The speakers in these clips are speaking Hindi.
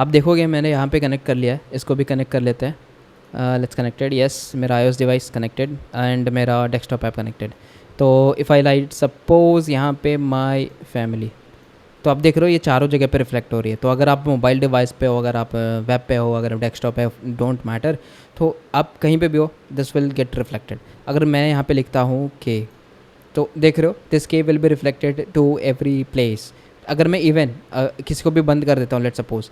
आप देखोगे मैंने यहाँ पे कनेक्ट कर लिया है, इसको भी कनेक्ट कर लेते हैं। लेट्स कनेक्टेड, यस मेरा iOS डिवाइस कनेक्टेड एंड मेरा डेस्कटॉप ऐप कनेक्टेड। तो इफ़ आई लाइट सपोज़ यहाँ पे माय फैमिली, तो आप देख रहे हो ये चारों जगह पे रिफ्लेक्ट हो रही है। तो अगर आप मोबाइल डिवाइस पे हो, अगर आप वेब पे हो, अगर आप डेस्कटॉप पे, डोंट मैटर, तो आप कहीं पे भी हो दिस विल गेट रिफ्लेक्टेड। अगर मैं यहाँ पे लिखता हूँ के, तो देख रहे हो दिस के will be reflected to every place. अगर मैं इवन किसी को भी बंद कर देता हूँ, let's suppose,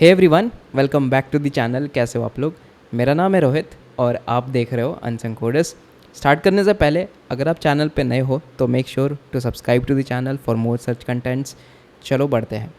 hey everyone welcome back to the channel, कैसे हो आप लोग? मेरा नाम है रोहित और आप देख रहे हो अनसंग कोडर्स। स्टार्ट करने से पहले अगर आप चैनल पे नए हो तो make sure to subscribe to the channel for more search contents. चलो बढ़ते हैं।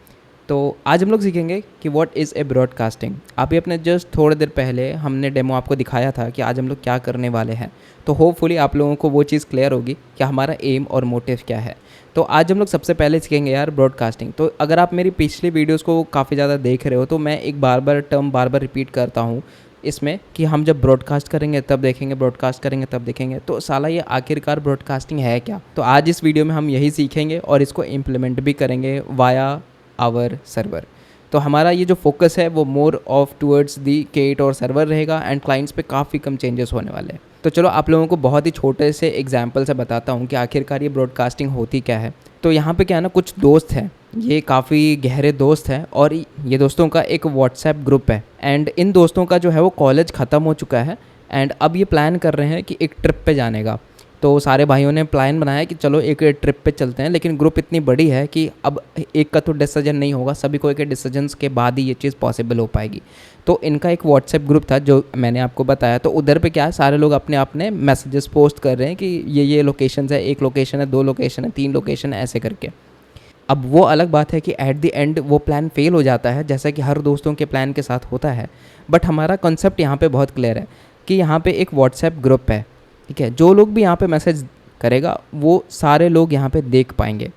तो आज हम लोग सीखेंगे कि व्हाट इज़ ए ब्रॉडकास्टिंग। अभी अपने जस्ट थोड़ी देर पहले हमने डेमो आपको दिखाया था कि आज हम लोग क्या करने वाले हैं। तो होपफुली आप लोगों को वो चीज़ क्लियर होगी कि हमारा एम और मोटिव क्या है। तो आज हम लोग सबसे पहले सीखेंगे यार ब्रॉडकास्टिंग। तो अगर आप मेरी पिछली वीडियोस को काफ़ी ज़्यादा देख रहे हो तो मैं एक बार बार रिपीट करता हूँ इसमें कि हम जब ब्रॉडकास्ट करेंगे तब देखेंगे, ब्रॉडकास्ट करेंगे तब देखेंगे। तो साला ये आखिरकार ब्रॉडकास्टिंग है क्या? तो आज इस वीडियो में हम यही सीखेंगे और इसको इम्प्लीमेंट भी करेंगे वाया आवर सर्वर। तो हमारा ये जो फोकस है वो more of towards the K8 और सर्वर रहेगा एंड क्लाइंट्स पे काफ़ी कम चेंजेस होने वाले हैं। तो चलो आप लोगों को बहुत ही छोटे से एग्जाम्पल से बताता हूँ कि आखिरकार ये ब्रॉडकास्टिंग होती क्या है। तो यहाँ पे क्या है ना, कुछ दोस्त हैं, ये काफ़ी गहरे दोस्त हैं और ये दोस्तों का एक व्हाट्सएप ग्रुप है एंड इन दोस्तों का जो है वो कॉलेज ख़त्म हो चुका है एंड अब ये प्लान कर रहे हैं कि एक ट्रिप पे जाने का। तो सारे भाइयों ने प्लान बनाया कि चलो एक ट्रिप पे चलते हैं, लेकिन ग्रुप इतनी बड़ी है कि अब एक का तो डिसीजन नहीं होगा, सभी को एक डिसीजंस के बाद ही ये चीज़ पॉसिबल हो पाएगी। तो इनका एक व्हाट्सएप ग्रुप था जो मैंने आपको बताया। तो उधर पे क्या है, सारे लोग अपने अपने मैसेजेस पोस्ट कर रहे हैं कि ये लोकेशन है, एक लोकेशन है, 2 लोकेशन है, 3 लोकेशन है, ऐसे करके। अब वो अलग बात है कि एट द एंड वो प्लान फेल हो जाता है, जैसा कि हर दोस्तों के प्लान के साथ होता है। बट हमारा कॉन्सेप्ट यहाँ पे बहुत क्लियर है कि यहाँ पे एक व्हाट्सएप ग्रुप है, ठीक है। जो लोग भी यहाँ पे मैसेज करेगा वो सारे लोग यहाँ पे देख पाएंगे।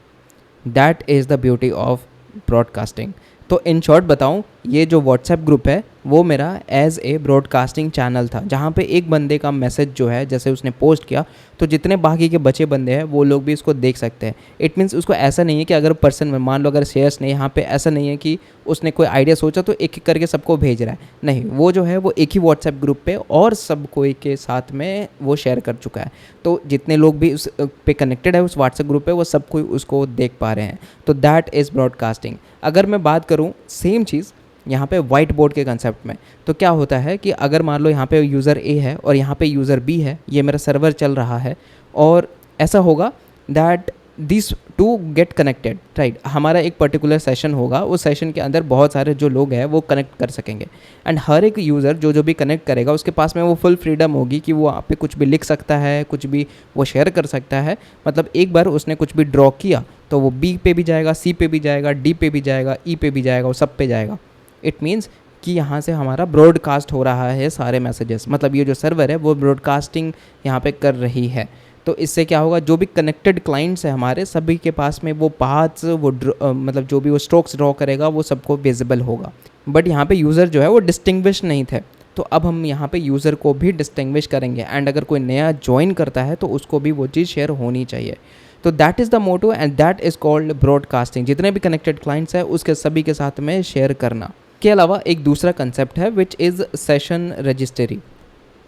That is the beauty of broadcasting. तो इन शॉर्ट बताऊँ, ये जो व्हाट्सएप ग्रुप है वो मेरा एज ए ब्रॉडकास्टिंग चैनल था, जहाँ पे एक बंदे का मैसेज जो है जैसे उसने पोस्ट किया तो जितने बाकी के बचे बंदे हैं वो लोग भी इसको देख सकते हैं। इट मीन्स उसको ऐसा नहीं है कि अगर पर्सन में मान लो अगर शेयर्स नहीं, यहाँ पे ऐसा नहीं है कि उसने कोई आइडिया सोचा तो एक एक करके सबको भेज रहा है, नहीं, वो जो है वो एक ही व्हाट्सएप ग्रुप पे और सब कोई के साथ में वो शेयर कर चुका है। तो जितने लोग भी उस पे कनेक्टेड है उस व्हाट्सएप ग्रुप पे वो सब कोई उसको देख पा रहे हैं। तो दैट इज़ ब्रॉडकास्टिंग। अगर मैं बात करूँ सेम चीज़ यहाँ पे वाइट बोर्ड के कंसेप्ट में, तो क्या होता है कि अगर मान लो यहाँ पे यूज़र ए है और यहाँ पे यूज़र बी है, ये मेरा सर्वर चल रहा है और ऐसा होगा that this to get connected, right. हमारा एक पर्टिकुलर सेशन होगा, उस सेशन के अंदर बहुत सारे जो लोग हैं वो कनेक्ट कर सकेंगे एंड हर एक यूज़र जो भी कनेक्ट करेगा उसके पास में वो फुल फ्रीडम होगी कि वो वहाँ पे कुछ भी लिख सकता है, कुछ भी वो शेयर कर सकता है। मतलब एक बार उसने कुछ भी ड्रॉ किया तो वो बी पे भी जाएगा, सी पे भी जाएगा, डी पे भी जाएगा, ई पे भी जाएगा, वो सब पे जाएगा। इट मीन्स कि यहाँ से हमारा ब्रॉडकास्ट हो रहा है सारे मैसेजेस, मतलब ये जो सर्वर है वो ब्रॉडकास्टिंग यहाँ पे कर रही है। तो इससे क्या होगा, जो भी कनेक्टेड क्लाइंट्स है हमारे सभी के पास में वो पाथ्स, वो मतलब जो भी वो स्ट्रोक्स ड्रॉ करेगा वो सबको विजिबल होगा। बट यहाँ पे यूज़र जो है वो डिस्टिंग्विश नहीं थे, तो अब हम यहाँ पे यूज़र को भी डिस्टिंग्विश करेंगे एंड अगर कोई नया ज्वाइन करता है तो उसको भी वो चीज़ शेयर होनी चाहिए। तो that is the motto and that is called broadcasting. जितने भी कनेक्टेड क्लाइंट्स हैं उसके सभी के साथ में शेयर करना। के अलावा एक दूसरा कंसेप्ट है विच इज़ सेशन रजिस्ट्री,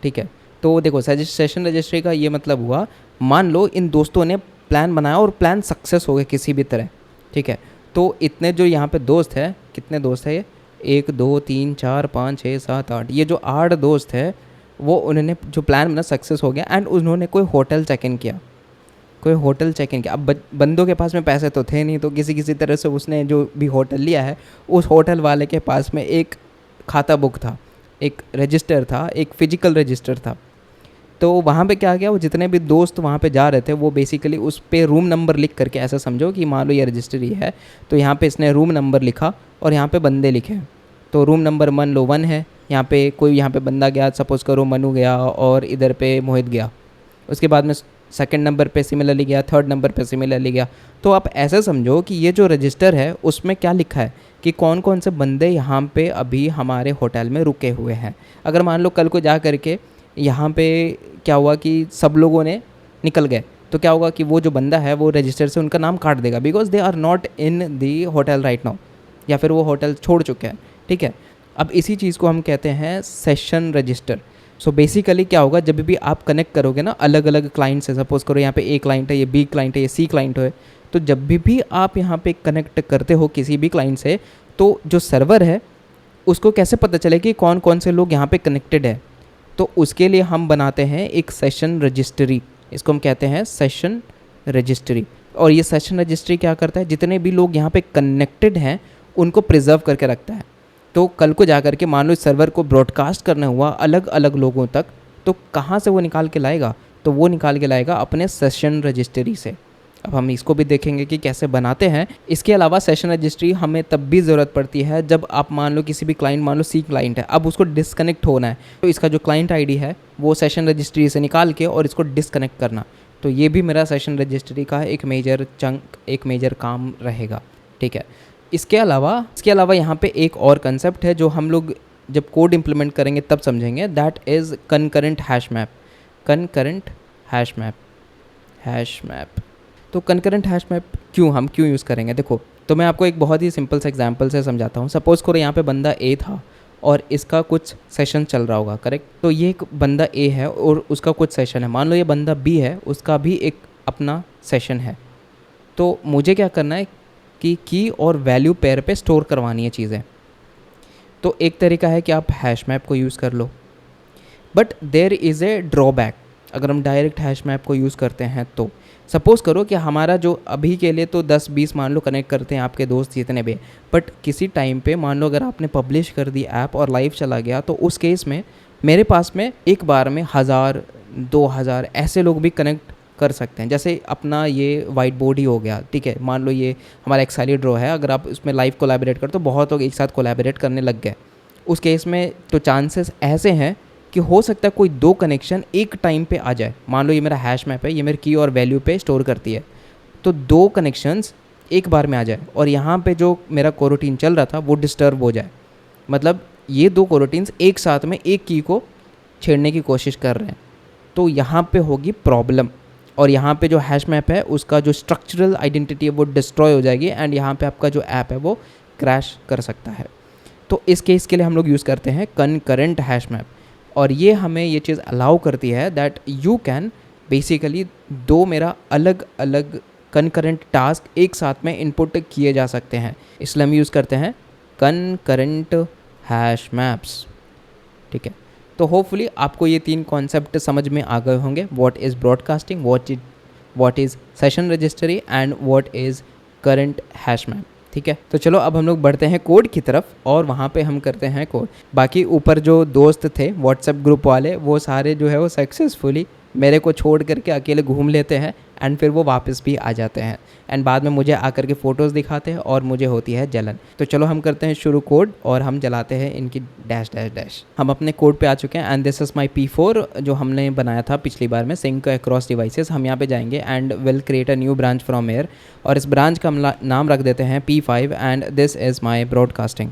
ठीक है। तो देखो सेशन रजिस्ट्री का ये मतलब हुआ, मान लो इन दोस्तों ने प्लान बनाया और प्लान सक्सेस हो गया किसी भी तरह, ठीक है। तो इतने जो यहाँ पे दोस्त है, कितने दोस्त है ये, 1 2 3 4 5 6 7 8, ये जो 8 दोस्त है वो उन्होंने जो प्लान बना सक्सेस हो गया एंड उन्होंने कोई होटल चेक इन किया, कोई होटल चेक इन किया। अब बंदों के पास में पैसे तो थे नहीं, तो किसी तरह से उसने जो भी होटल लिया है उस होटल वाले के पास में एक खाता बुक था, एक रजिस्टर था, एक फ़िजिकल रजिस्टर था। तो वहाँ पे क्या किया, वो जितने भी दोस्त वहाँ पे जा रहे थे वो बेसिकली उस पे रूम नंबर लिख करके, ऐसा समझो कि मान लो ये रजिस्ट्री है तो यहाँ पे इसने रूम नंबर लिखा और यहाँ पे बंदे लिखे। तो रूम नंबर मान लो 1 है, यहाँ पे कोई यहाँ पे बंदा गया, सपोज़ करो मनु गया और इधर पे मोहित गया, उसके बाद में सेकंड नंबर पे सिमिलरली गया, थर्ड नंबर पे सिमिलरली गया। तो आप ऐसे समझो कि ये जो रजिस्टर है उसमें क्या लिखा है कि कौन कौन से बंदे यहाँ पे अभी हमारे होटल में रुके हुए हैं। अगर मान लो कल को जा करके यहाँ पे क्या हुआ कि सब लोगों ने निकल गए, तो क्या होगा कि वो जो बंदा है वो रजिस्टर से उनका नाम काट देगा, because they are not in the hotel right now, या फिर वो होटल छोड़ चुके हैं, ठीक है। अब इसी चीज़ को हम कहते हैं सेशन रजिस्टर। सो बेसिकली क्या होगा, जब भी आप कनेक्ट करोगे ना अलग अलग क्लाइंट से, सपोज करो यहाँ पे ए क्लाइंट है, ये बी क्लाइंट है, ये सी क्लाइंट है, तो जब भी आप यहाँ पे कनेक्ट करते हो किसी भी क्लाइंट से, तो जो सर्वर है उसको कैसे पता चले कि कौन कौन से लोग यहाँ पे कनेक्टेड है, तो उसके लिए हम बनाते हैं एक सेशन रजिस्ट्री। इसको हम कहते हैं सेशन रजिस्ट्री। और ये सेशन रजिस्ट्री क्या करता है, जितने भी लोग यहाँ पे कनेक्टेड हैं उनको प्रिजर्व करके रखता है। तो कल को जाकर के मान लो इस सर्वर को ब्रॉडकास्ट करना हुआ अलग अलग लोगों तक, तो कहाँ से वो निकाल के लाएगा, तो वो निकाल के लाएगा अपने सेशन रजिस्ट्री से। अब हम इसको भी देखेंगे कि कैसे बनाते हैं। इसके अलावा सेशन रजिस्ट्री हमें तब भी ज़रूरत पड़ती है जब आप मान लो किसी भी क्लाइंट, मान लो सी क्लाइंट है, अब उसको डिस्कनेक्ट होना है, तो इसका जो क्लाइंट आईडी है वो सेशन रजिस्ट्री से निकाल के और इसको डिस्कनेक्ट करना। तो ये भी मेरा सेशन रजिस्ट्री का एक मेजर चंक, एक मेजर काम रहेगा, ठीक है। इसके अलावा यहाँ पे एक और कंसेप्ट है जो हम लोग जब कोड इंप्लीमेंट करेंगे तब समझेंगे, that is concurrent hash map. Concurrent hash map. तो कनकरेंट हैश मैप क्यों यूज़ करेंगे, देखो तो मैं आपको एक बहुत ही सिंपल से एग्जांपल से समझाता हूँ। सपोज़ करो यहाँ पे बंदा ए था और इसका कुछ सेशन चल रहा होगा, करेक्ट। तो ये एक बंदा ए है और उसका कुछ सेशन है। मान लो ये बंदा बी है, उसका भी एक अपना सेशन है। तो मुझे क्या करना है कि की और वैल्यू पेयर पे स्टोर करवानी है चीज़ें। तो एक तरीका है कि आप हैश मैप को यूज़ कर लो, but there is a drawback अगर हम डायरेक्ट हैश मैप को यूज़ करते हैं। तो सपोज़ करो कि हमारा जो अभी के लिए तो 10-20 मान लो कनेक्ट करते हैं आपके दोस्त जितने भी, बट किसी टाइम पे मान लो अगर आपने पब्लिश कर दी ऐप और लाइव चला गया, तो उस केस में मेरे पास में एक बार में 1000-2000 ऐसे लोग भी कनेक्ट कर सकते हैं। जैसे अपना ये वाइट बोर्ड ही हो गया, ठीक है। मान लो ये हमारा एक्सेली ड्रॉ है, अगर आप उसमें लाइव कोलैबोरेट कर तो बहुत लोग एक साथ कोलैबोरेट करने लग गए। उस केस में तो चांसेस ऐसे हैं कि हो सकता है कोई 2 कनेक्शन एक टाइम पे आ जाए। मान लो ये मेरा हैश मैप है, ये मेरी की और वैल्यू पे स्टोर करती है, तो 2 कनेक्शंस एक बार में आ जाए और यहाँ पे जो मेरा कोरोटीन चल रहा था वो डिस्टर्ब हो जाए। मतलब ये 2 कोरोटीन्स एक साथ में एक की को छेड़ने की कोशिश कर रहे हैं, तो यहाँ पे होगी प्रॉब्लम और यहाँ पे जो हैश मैप है उसका जो स्ट्रक्चरल आइडेंटिटी है वो डिस्ट्रॉय हो जाएगी एंड यहाँ पे आपका जो ऐप है वो क्रैश कर सकता है। तो इस केस के लिए हम लोग यूज़ करते हैं कनकरेंट हैश मैप, और ये हमें ये चीज़ अलाउ करती है दैट यू कैन बेसिकली 2 मेरा अलग अलग कनकरेंट टास्क एक साथ में इनपुट किए जा सकते हैं, इसलिए हम यूज़ करते हैं कनकरेंट हैश मैप्स, ठीक है। तो होपफुली आपको ये 3 कॉन्सेप्ट समझ में आ गए होंगे, what is broadcasting, what is session registry and what is current hash map, ठीक है। तो चलो अब हम लोग बढ़ते हैं कोड की तरफ और वहाँ पे हम करते हैं कोड। बाकी ऊपर जो दोस्त थे व्हाट्सएप ग्रुप वाले, वो सारे जो है वो सक्सेसफुली मेरे को छोड़ करके अकेले घूम लेते हैं एंड फिर वो वापस भी आ जाते हैं एंड बाद में मुझे आकर के फ़ोटोज़ दिखाते हैं और मुझे होती है जलन। तो चलो हम करते हैं शुरू कोड और हम जलाते हैं इनकी डैश डैश डैश। हम अपने कोड पे आ चुके हैं and this is my P4 जो हमने बनाया था पिछली बार में, सिंक अक्रॉस डिवाइसेस। हम यहाँ पे जाएंगे and will create a new branch from air और इस ब्रांच का हम नाम रख देते हैं P5 and this is my broadcasting,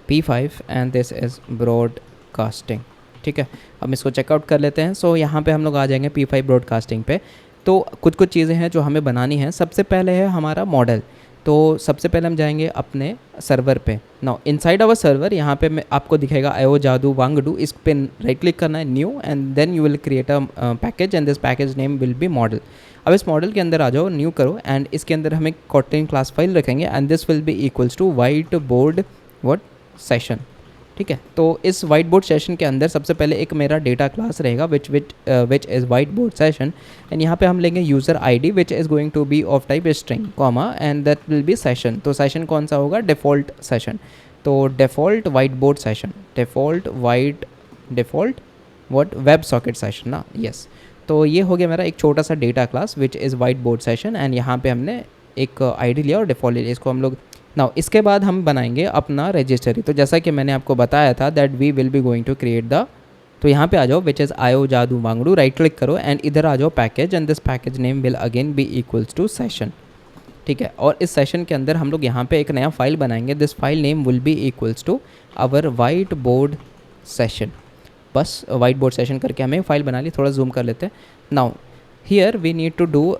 P5 and this is broadcasting, ठीक है। अब इसको चेकआउट कर लेते हैं। सो यहाँ पे हम लोग आ जाएंगे P5 ब्रॉडकास्टिंग पे। तो कुछ चीज़ें हैं जो हमें बनानी है। सबसे पहले है हमारा मॉडल। तो सबसे पहले हम जाएंगे अपने सर्वर पे। नाउ इनसाइड आवर सर्वर यहाँ पे मैं आपको दिखेगा आयो जादू वांगडू, इस पे राइट क्लिक करना है, new, and then you will create a package and this package name will be model. अब इस मॉडल के अंदर आ जाओ, न्यू करो एंड इसके अंदर हम एक कॉटलिन क्लास फाइल रखेंगे and this will be equals to whiteboard what session, ठीक है। तो इस वाइट बोर्ड सेशन के अंदर सबसे पहले एक मेरा डेटा क्लास रहेगा which is white board session and यहाँ पे हम लेंगे user ID which is going to be of type string comma and that will be session. तो सेशन कौन सा होगा, डिफ़ॉल्ट सेशन। तो default white board session, default what websocket session ना, यस। तो ये हो गया मेरा एक छोटा सा data class which is white board session and यहाँ पे हमने एक आईडी लिया और डिफ़ॉल्ट लिया, इसको हम लोग नाउ इसके बाद हम बनाएंगे अपना रजिस्ट्री। तो जैसा कि मैंने आपको बताया था that we will be going to create the, तो यहाँ पे आ जाओ विच इज़ आयो जादू वांगडू, राइट क्लिक करो एंड इधर आ जाओ package and this package name will again be equals to session, ठीक है। और इस सेशन के अंदर हम लोग यहाँ पे एक नया फाइल बनाएंगे, this file name will be equals to our white board session. बस वाइट बोर्ड सेशन करके हमें फाइल बना ली। थोड़ा जूम कर लेते हैं। Now here we need to do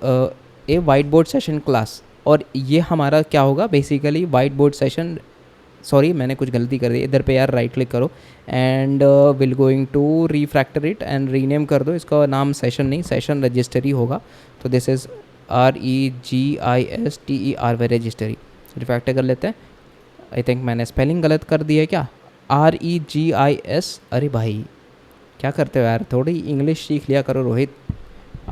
a white board session class और ये हमारा क्या होगा, basically white board session sorry मैंने कुछ गलती कर दी इधर पे यार, राइट क्लिक करो and will going to refactor it and rename कर दो इसका नाम सेशन नहीं, सेशन रजिस्टरी होगा। तो this is REGISTER registry. Refactor कर लेते हैं। आई थिंक मैंने स्पेलिंग गलत कर दी है क्या, REGIS, अरे भाई क्या करते हो यार, थोड़ी इंग्लिश सीख लिया करो रोहित।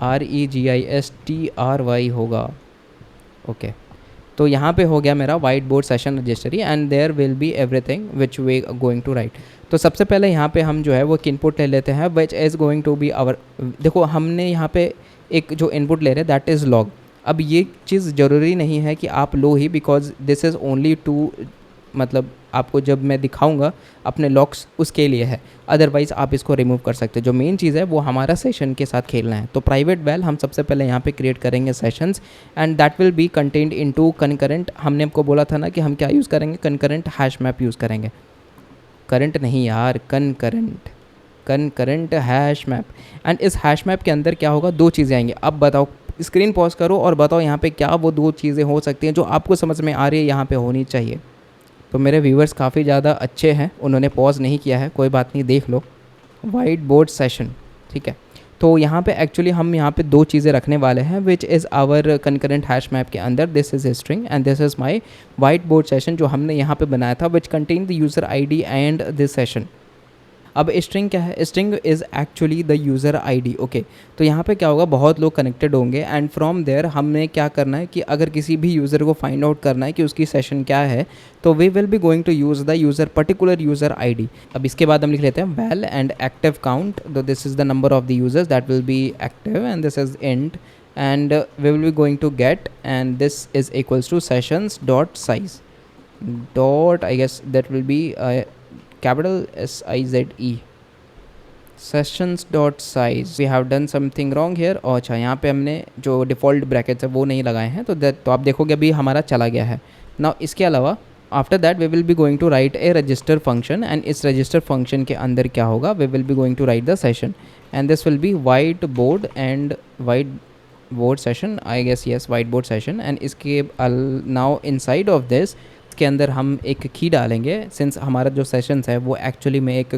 REGISTRY होगा, ओके। तो यहाँ पे हो गया मेरा white board session registry and there will be everything which we going to write. तो सबसे पहले यहाँ पे हम जो है वो इनपुट ले लेते हैं which is going to be our, देखो हमने यहाँ पे एक जो इनपुट ले रहे हैं दैट इज़ लॉग। अब ये चीज़ ज़रूरी नहीं है कि आप लो ही, because this is only two, मतलब आपको जब मैं दिखाऊंगा अपने लॉक्स उसके लिए है, अदरवाइज़ आप इसको रिमूव कर सकते हैं। जो मेन चीज़ है वो हमारा सेशन के साथ खेलना है। तो प्राइवेट वेल हम सबसे पहले यहाँ पे क्रिएट करेंगे sessions and that will B contained into concurrent. हमने आपको बोला था ना कि हम क्या यूज़ करेंगे, कनकरेंट हैश मैप यूज़ करेंगे। करंट नहीं यार, कनकरेंट हैश मैप। एंड इस हैश मैप के अंदर क्या होगा, दो चीज़ें आएंगी। अब बताओ, स्क्रीन पॉज करो और बताओ यहाँ पे क्या वो दो चीज़ें हो सकती हैं जो आपको समझ में आ रही है यहाँ पे होनी चाहिए। तो मेरे व्यूअर्स काफ़ी ज़्यादा अच्छे हैं, उन्होंने पॉज नहीं किया है, कोई बात नहीं, देख लो। वाइट बोर्ड सेशन, ठीक है। तो यहाँ पे एक्चुअली हम यहाँ पे दो चीज़ें रखने वाले हैं which is our concurrent hash map के अंदर। This is string and this is my white board session जो हमने यहाँ पे बनाया था which contain the user ID and this session. अब स्ट्रिंग क्या है, string is actually the user ID, okay. तो यहाँ पे क्या होगा, बहुत लोग कनेक्टेड होंगे एंड फ्रॉम देयर हमने क्या करना है कि अगर किसी भी यूज़र को फाइंड आउट करना है कि उसकी सेशन क्या है, तो we will be going to use the user particular user ID। अब इसके बाद हम लिख लेते हैं वैल एंड एक्टिव काउंट, तो this is the number of the users that will be active and this is int and we will be going to get, and this is equals to sessions dot size dot, I guess that will be capital SIZE, sessions dot size। we have done something wrong here। और अच्छा यहाँ पे हमने जो डिफ़ॉल्ट ब्रैकेट्स है वो नहीं लगाए हैं, तो आप देखोगे अभी हमारा चला गया है ना। इसके अलावा after that we will be going to write a register function and इस रजिस्टर फंक्शन के अंदर क्या होगा, we will be going to write the session and this will be white board and white board session, I guess yes white board session. And इसके नाउ इनसाइड ऑफ दिस के अंदर हम एक की डालेंगे, सिंस हमारा जो सेशंस है वो एक्चुअली में एक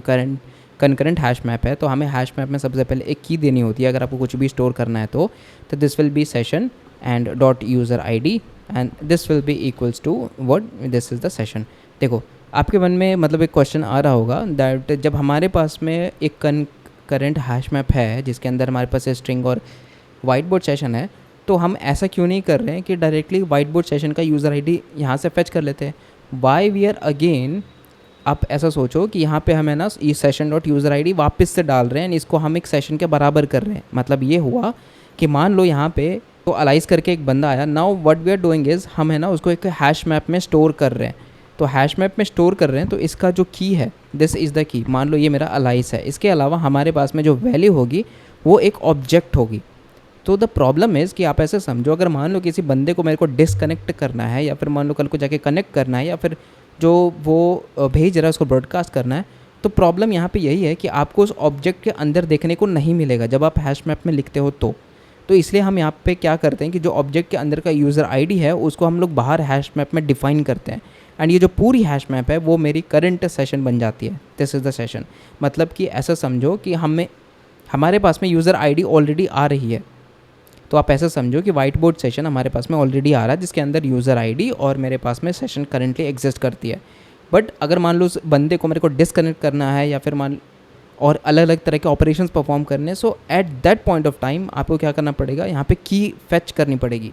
कनकरेंट हैश मैप है, तो हमें हैश मैप में सबसे पहले एक की देनी होती है अगर आपको कुछ भी स्टोर करना है। तो this will be session and dot user ID and this will be equals to what, this is the session. देखो आपके मन में मतलब एक क्वेश्चन आ रहा होगा दैट जब हमारे पास में एक कनकरेंट हैश मैप है जिसके अंदर हमारे पास स्ट्रिंग और वाइट बोर्ड सेशन है, तो हम ऐसा क्यों नहीं कर रहे हैं कि डायरेक्टली वाइट बोर्ड सेशन का यूज़र ID यहाँ से फेच कर लेते हैं। वाई वी आर अगेन, आप ऐसा सोचो कि यहाँ पे हमें ना ये सेशन डॉट यूज़र ID वापस से डाल रहे हैं, इसको हम एक सेशन के बराबर कर रहे हैं। मतलब ये हुआ कि मान लो यहाँ पे तो अलाइज करके एक बंदा आया, now what we are doing is हम है ना उसको एक हैश मैप में स्टोर कर रहे हैं। तो हैश मैप में स्टोर कर रहे हैं तो इसका जो की है दिस इज़ द की, मान लो ये मेरा अलाइज है। इसके अलावा हमारे पास में जो वैल्यू होगी वो एक ऑब्जेक्ट होगी। तो द प्रॉब्लम इज़ कि आप ऐसे समझो, अगर मान लो किसी बंदे को मेरे को डिसकनेक्ट करना है या फिर मान लो कल को जाके कनेक्ट करना है या फिर जो वो भेज रहा है उसको ब्रॉडकास्ट करना है, तो प्रॉब्लम यहाँ पे यही है कि आपको उस ऑब्जेक्ट के अंदर देखने को नहीं मिलेगा जब आप हैश मैप में लिखते हो। तो इसलिए हम यहाँ पे क्या करते हैं कि जो ऑब्जेक्ट के अंदर का यूज़र ID है उसको हम लोग बाहर हैश मैप में डिफ़ाइन करते हैं एंड ये जो पूरी हैश मैप है वो मेरी करंट सेशन बन जाती है। This is the session. मतलब कि ऐसा समझो कि हमारे पास में यूज़र ID ऑलरेडी आ रही है। तो आप ऐसा समझो कि वाइट बोर्ड सेशन हमारे पास में ऑलरेडी आ रहा है जिसके अंदर यूज़र ID और मेरे पास में सेशन करंटली एग्जिस्ट करती है। बट अगर मान लो उस बंदे को मेरे को डिसकनेक्ट करना है या फिर और अलग अलग तरह के ऑपरेशंस परफॉर्म करने, so at that point of time आपको क्या करना पड़ेगा, यहाँ पे की फेच करनी पड़ेगी।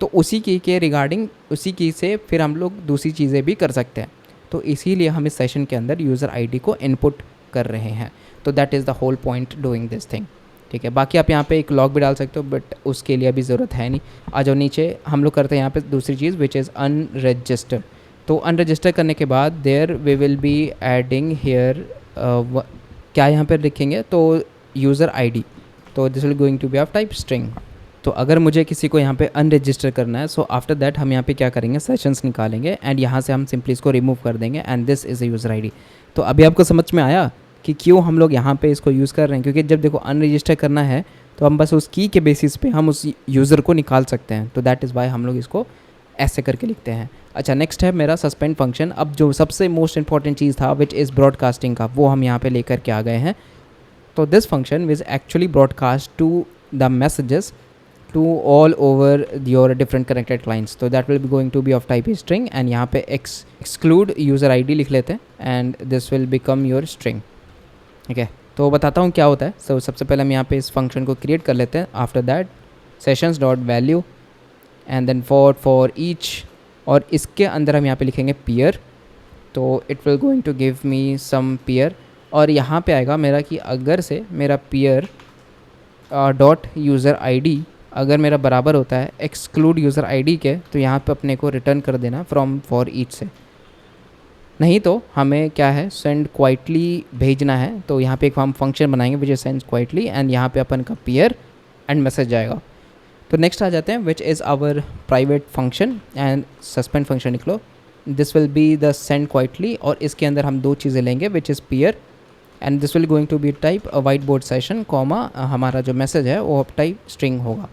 तो उसी की के रिगार्डिंग उसी की से फिर हम लोग दूसरी चीज़ें भी कर सकते हैं। तो इसीलिए हम इस सेशन के अंदर यूज़र ID को इनपुट कर रहे हैं। तो that is the whole point doing this thing, ठीक है। बाकी आप यहाँ पे एक लॉग भी डाल सकते हो बट उसके लिए अभी ज़रूरत है नहीं। आ जाओ नीचे, हम लोग करते हैं यहाँ पे दूसरी चीज़ विच इज़ अनरजिस्टर। तो अनरजिस्टर करने के बाद there we will be adding here क्या यहाँ पर लिखेंगे, तो यूज़र ID। तो this will going to be of type string. तो अगर मुझे किसी को यहाँ पे अनरजिस्टर करना है, सो आफ्टर दैट हम यहाँ पे क्या करेंगे, सेशंस निकालेंगे एंड यहाँ से हम सिंपली इसको रिमूव कर देंगे and this is a user ID। तो अभी आपको समझ में आया कि क्यों हम लोग यहाँ पे इसको यूज़ कर रहे हैं, क्योंकि जब देखो अनरजिस्टर करना है तो हम बस उस की के बेसिस पे हम उस यूज़र को निकाल सकते हैं। तो दैट इज़ वाई हम लोग इसको ऐसे करके लिखते हैं। अच्छा, नेक्स्ट है मेरा सस्पेंड फंक्शन। अब जो सबसे मोस्ट इंपॉर्टेंट चीज़ था विच इज़ ब्रॉडकास्टिंग का, वो हम यहाँ पे लेकर के आ गए हैं। तो this function which actually broadcast to the messages to all over your different connected clients. तो that will be going to be of type string and यहाँ पे exclude user ID लिख लेते हैं and this will become your string. ठीक है, तो बताता हूँ क्या होता है। so, सबसे पहले हम यहाँ पे इस फंक्शन को क्रिएट कर लेते हैं। After that sessions dot value and then for each, और इसके अंदर हम यहाँ पे लिखेंगे पेयर। तो it will going to give me some pair, और यहाँ पे आएगा मेरा कि अगर से मेरा पेयर डॉट यूज़र आईडी अगर मेरा बराबर होता है एक्सक्लूड यूज़र आईडी के, तो यहाँ पे अपने को रिटर्न कर देना फ्रॉम फॉर ईच से। नहीं तो हमें क्या है, सेंड क्वाइटली भेजना है। तो यहाँ पे एक हम फंक्शन बनाएंगे which is send quietly and यहाँ पे अपन का पेयर एंड मैसेज जाएगा। तो नेक्स्ट आ जाते हैं which is our private function and suspend function लिख लो। This will be the send quietly, और इसके अंदर हम दो चीज़ें लेंगे which is pair and this will going to be type white board session comma हमारा जो मैसेज है वो टाइप स्ट्रिंग होगा।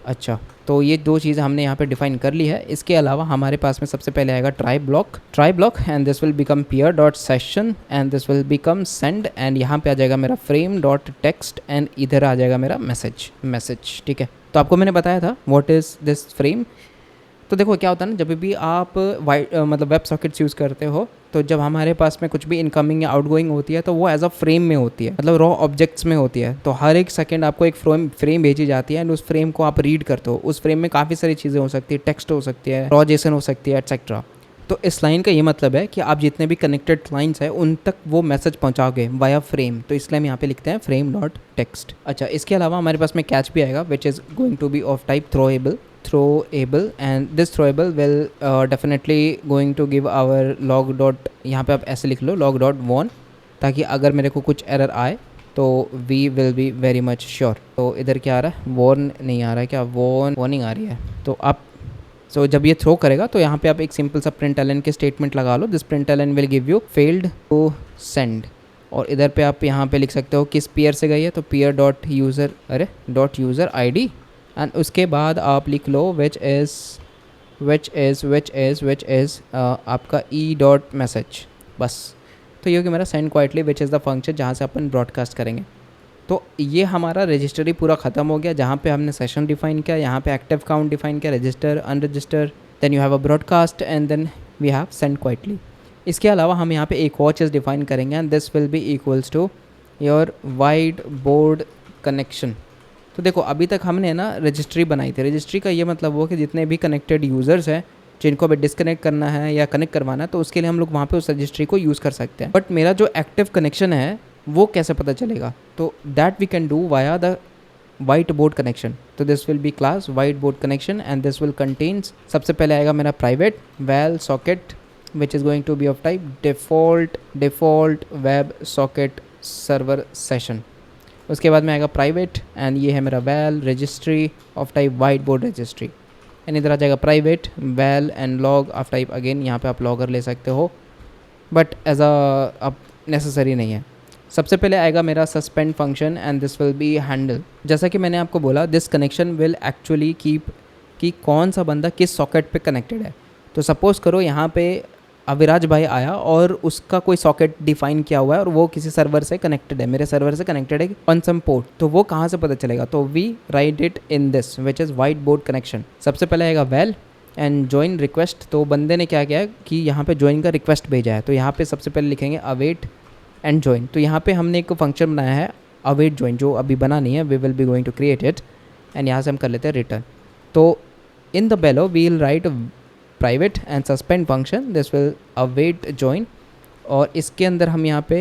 अच्छा, तो ये दो चीज़ें हमने यहाँ पे डिफाइन कर ली है। इसके अलावा हमारे पास में सबसे पहले आएगा try block and this will become pair dot session and this will become send, and यहाँ पे आ जाएगा मेरा फ्रेम डॉट टेक्स्ट एंड इधर आ जाएगा मेरा मैसेज। ठीक है, तो आपको मैंने बताया था व्हाट इज़ दिस फ्रेम। तो देखो क्या होता है ना, जब भी आप मतलब वेब सॉकेट्स यूज़ करते हो, तो जब हमारे पास में कुछ भी इनकमिंग या आउटगोइंग होती है तो वो एज अ फ्रेम में होती है, मतलब रॉ ऑब्जेक्ट्स में होती है। तो हर एक सेकंड आपको एक फ्रेम भेजी जाती है एंड उस फ्रेम को आप रीड करते हो। उस फ्रेम में काफ़ी सारी चीज़ें हो सकती है, टेक्स्ट हो सकती है, रॉ जेसन हो सकती है, एटसेट्रा। तो इस लाइन का ये मतलब है कि आप जितने भी कनेक्टेड लाइन्स हैं उन तक वो मैसेज पहुँचाओगे वाया फ्रेम। तो इसलिए हम यहाँ पे लिखते हैं फ्रेम डॉट टेक्स्ट। अच्छा, इसके अलावा हमारे पास में कैच भी आएगा which is going to be of type throwable and this throwable will definitely going to give our log dot, यहाँ पे आप ऐसे लिख लो log dot warn, ताकि अगर मेरे को कुछ एरर आए तो we will be very much sure। तो इधर क्या आ रहा है, warn नहीं आ रहा है क्या, warning आ रही है। तो आप जब ये थ्रो करेगा तो यहाँ पे आप एक सिंपल सा println के स्टेटमेंट लगा लो, this println will give you failed to send, और इधर पे आप यहाँ पे लिख सकते हो किस पेयर से गई है, तो pair dot user ID and उसके बाद आप लिख लो विच इज़ आपका ई डॉट मैसेज, बस। तो ये हो कि मेरा send quietly which is the function जहाँ से अपन ब्रॉडकास्ट करेंगे। तो ये हमारा रजिस्टर पूरा ख़त्म हो गया, जहाँ पे हमने सेशन डिफाइन किया, यहाँ पे एक्टिव काउंट डिफाइन किया, register unregister, then you have a broadcast and then we have send quietly. इसके अलावा हम यहाँ पे एक और चीज़ डिफाइन करेंगे and this will be equals to your white board connection. तो देखो अभी तक हमने ना रजिस्ट्री बनाई थी। रजिस्ट्री का ये मतलब वो कि जितने भी कनेक्टेड यूज़र्स हैं जिनको अभी डिस्कनेक्ट करना है या कनेक्ट करवाना है, तो उसके लिए हम लोग वहाँ पे उस रजिस्ट्री को यूज़ कर सकते हैं। बट मेरा जो एक्टिव कनेक्शन है वो कैसे पता चलेगा, तो that we can do via the white board connection. तो this will be class white board connection and this will contains, सबसे पहले आएगा मेरा private val socket which is going to be of type default web socket server session. उसके बाद में आएगा प्राइवेट एंड ये है मेरा val registry of type white board registry, and इधर आ जाएगा private val and log of type again, यहाँ पे आप लॉगर ले सकते हो बट एज अब नेसेसरी नहीं है। सबसे पहले आएगा मेरा suspend function and this will B handle. जैसा कि मैंने आपको बोला, this connection will actually keep कि कौन सा बंदा किस सॉकेट पे कनेक्टेड है। तो सपोज़ करो यहाँ पे अविराज भाई आया और उसका कोई सॉकेट डिफाइन किया हुआ है और वो किसी सर्वर से कनेक्टेड है, मेरे सर्वर से कनेक्टेड है ऑन सम पोर्ट, तो वो कहाँ से पता चलेगा, तो we write it in this which is white board connection. सबसे पहले आएगा वेल एंड ज्वाइन रिक्वेस्ट। तो बंदे ने क्या किया कि यहाँ पे ज्वाइन का रिक्वेस्ट भेजा है, तो यहाँ पे सबसे पहले लिखेंगे अवेट एंड ज्वाइन। तो यहाँ पे हमने एक फंक्शन बनाया है अवेट ज्वाइन, जो अभी बना नहीं है, we will be going to create it and यहाँ से हम कर लेते हैं रिटर्न। तो in the below we will write private and suspend function, this will await join, और इसके अंदर हम यहाँ पे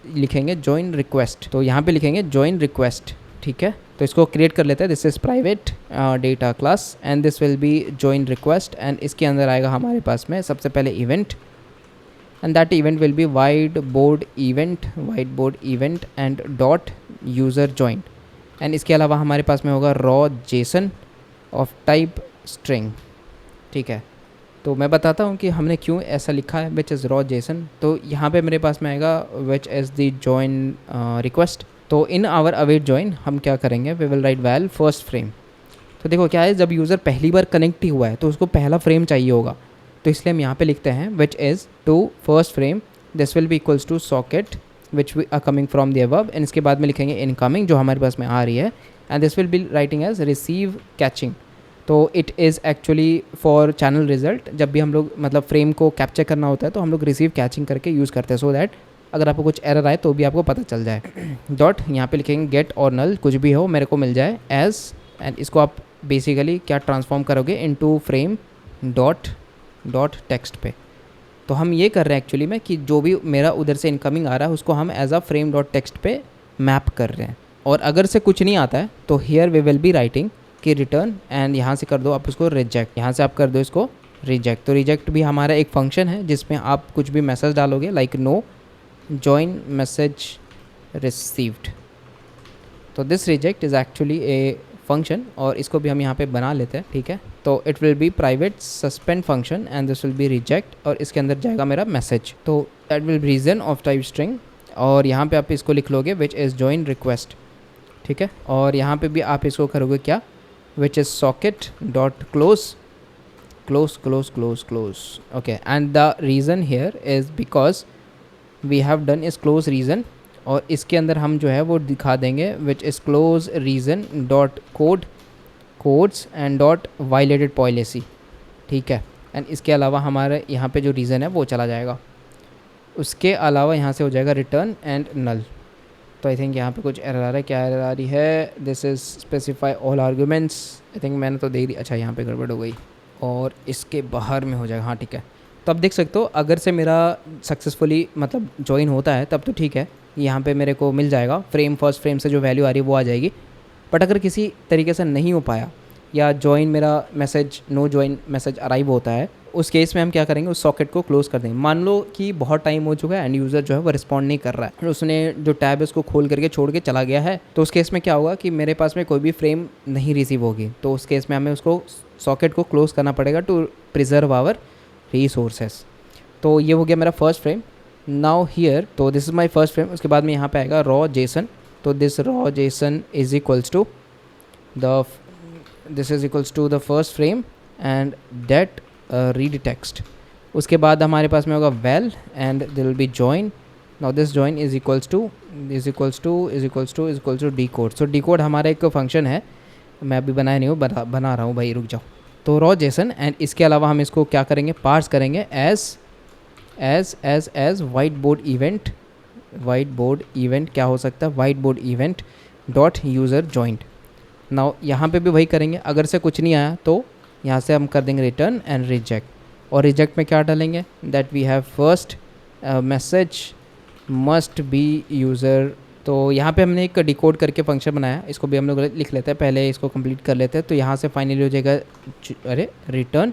लिखेंगे ज्वाइन रिक्वेस्ट। तो यहाँ पे लिखेंगे ज्वाइन रिक्वेस्ट, ठीक है। तो इसको क्रिएट कर लेते हैं, this is private data class and this will B join request, and इसके अंदर आएगा हमारे पास में सबसे पहले event and that event will be white board event and dot user join, and इसके अलावा हमारे पास में होगा raw JSON of type string, ठीक है। तो मैं बताता हूँ कि हमने क्यों ऐसा लिखा है विच इज़ रॉ जेसन। तो यहाँ पे मेरे पास में आएगा which is the join request. तो इन आवर अवेट जॉइन हम क्या करेंगे, we will write val first frame. तो देखो क्या है, जब यूज़र पहली बार कनेक्ट ही हुआ है तो उसको पहला फ्रेम चाहिए होगा, तो इसलिए हम यहाँ पे लिखते हैं which is to first frame this will be equals to socket which we are coming from the above, and इसके बाद में लिखेंगे इनकमिंग जो हमारे पास में आ रही है, and this will be writing as receive catching. तो it is actually for channel result, जब भी हम लोग मतलब फ्रेम को कैप्चर करना होता है तो हम लोग रिसीव कैचिंग करके यूज़ करते हैं, सो दैट अगर आपको कुछ एरर आए तो भी आपको पता चल जाए। डॉट यहाँ पे लिखेंगे गेट और नल कुछ भी हो मेरे को मिल जाए एज, एंड इसको आप बेसिकली क्या ट्रांसफॉर्म करोगे इनटू फ्रेम डॉट टेक्स्ट पे। तो हम ये कर रहे हैं एक्चुअली में कि जो भी मेरा उधर से इनकमिंग आ रहा है उसको हम as a frame dot text पे मैप कर रहे हैं। और अगर से कुछ नहीं आता है तो here we will be writing कि रिटर्न, एंड यहाँ से कर दो आप उसको रिजेक्ट, यहाँ से आप कर दो इसको रिजेक्ट। तो रिजेक्ट भी हमारा एक फंक्शन है जिसमें आप कुछ भी मैसेज डालोगे like no join message received. तो this reject is actually a function, और इसको भी हम यहाँ पे बना लेते हैं, ठीक है। तो it will be private suspend function and this will be reject, और इसके अंदर जाएगा मेरा मैसेज। तो that will be reason of type string, और यहाँ पे आप इसको लिख लोगे विच इज़ जॉइन रिक्वेस्ट, ठीक है। और यहाँ पे भी आप इसको करोगे क्या, which is socket dot close okay, and the reason here is because we have done इस क्लोज रीज़न, और इसके अंदर हम जो है वो दिखा देंगे which is close reason dot codes and dot violated policy, ठीक है। एंड इसके अलावा हमारे यहाँ पे जो रीज़न है वो चला जाएगा, उसके अलावा यहाँ से हो जाएगा रिटर्न एंड नल। तो आई थिंक यहाँ पे कुछ एरर आ रहा है, क्या एरर आ रही है, this is specify all arguments, I think मैंने तो दे दी, अच्छा यहाँ पे गड़बड़ हो गई और इसके बाहर में हो जाएगा, हाँ ठीक है। तो अब देख सकते हो अगर से मेरा सक्सेसफुली मतलब ज्वाइन होता है तब तो ठीक है, यहाँ पे मेरे को मिल जाएगा फ्रेम, फर्स्ट फ्रेम से जो वैल्यू आ रही है वो आ जाएगी। बट अगर किसी तरीके से नहीं हो पाया या ज्वाइन मेरा message no join message arrive होता है, उस केस में हम क्या करेंगे, उस सॉकेट को क्लोज़ कर देंगे। मान लो कि बहुत टाइम हो चुका है एंड यूज़र जो है वो रिस्पॉन्ड नहीं कर रहा है, उसने जो टैब है उसको खोल करके छोड़ के चला गया है, तो उस केस में क्या होगा कि मेरे पास में कोई भी फ्रेम नहीं रिसीव होगी। तो उस केस में हमें उसको सॉकेट को क्लोज़ करना पड़ेगा टू प्रिजर्व आवर रिसोर्सेस। तो ये हो गया मेरा फर्स्ट फ्रेम। नाउ हियर, तो this is my first frame. उसके बाद में यहाँ पे आएगा रॉ जेसन। तो this raw JSON is equals to the first frame and that read text. उसके बाद हमारे पास में होगा well and there will be join. Now this join is equals to decode. So decode हमारा एक फंक्शन है, मैं अभी बनाया नहीं हूँ, बना रहा हूँ भाई, रुक जाओ। तो रॉ जेसन, एंड इसके अलावा हम इसको क्या करेंगे, पार्स करेंगे एज वाइट बोर्ड इवेंट क्या हो सकता है, white board event dot user joint. Now यहाँ पे भी वही करेंगे, अगर से कुछ नहीं आया तो यहाँ से हम कर देंगे रिटर्न एंड रिजेक्ट। और रिजेक्ट में क्या डालेंगे, that we have first message must be user. तो यहाँ पे हमने एक डिकोड करके फंक्शन बनाया, इसको भी हम लोग लिख लेते हैं, पहले इसको कंप्लीट कर लेते हैं। तो यहाँ से फाइनली हो जाएगा, अरे रिटर्न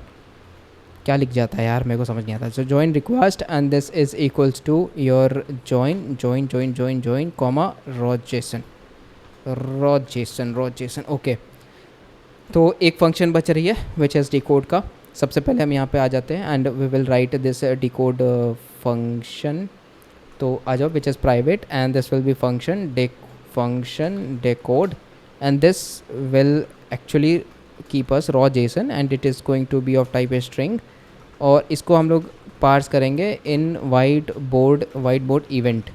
क्या लिख जाता है यार, मेरे को समझ नहीं आता। So join request and this is equals to your join comma raw JSON okay. तो एक फंक्शन बच रही है विच इज़ डिकोड का। सबसे पहले हम यहाँ पे आ जाते हैं and we will write this decode function. तो आ जाओ, which is private and this will be function decode and this will actually keep us raw JSON and it is going to be of type a string। और इसको हम लोग पार्स करेंगे इन वाइट बोर्ड इवेंट,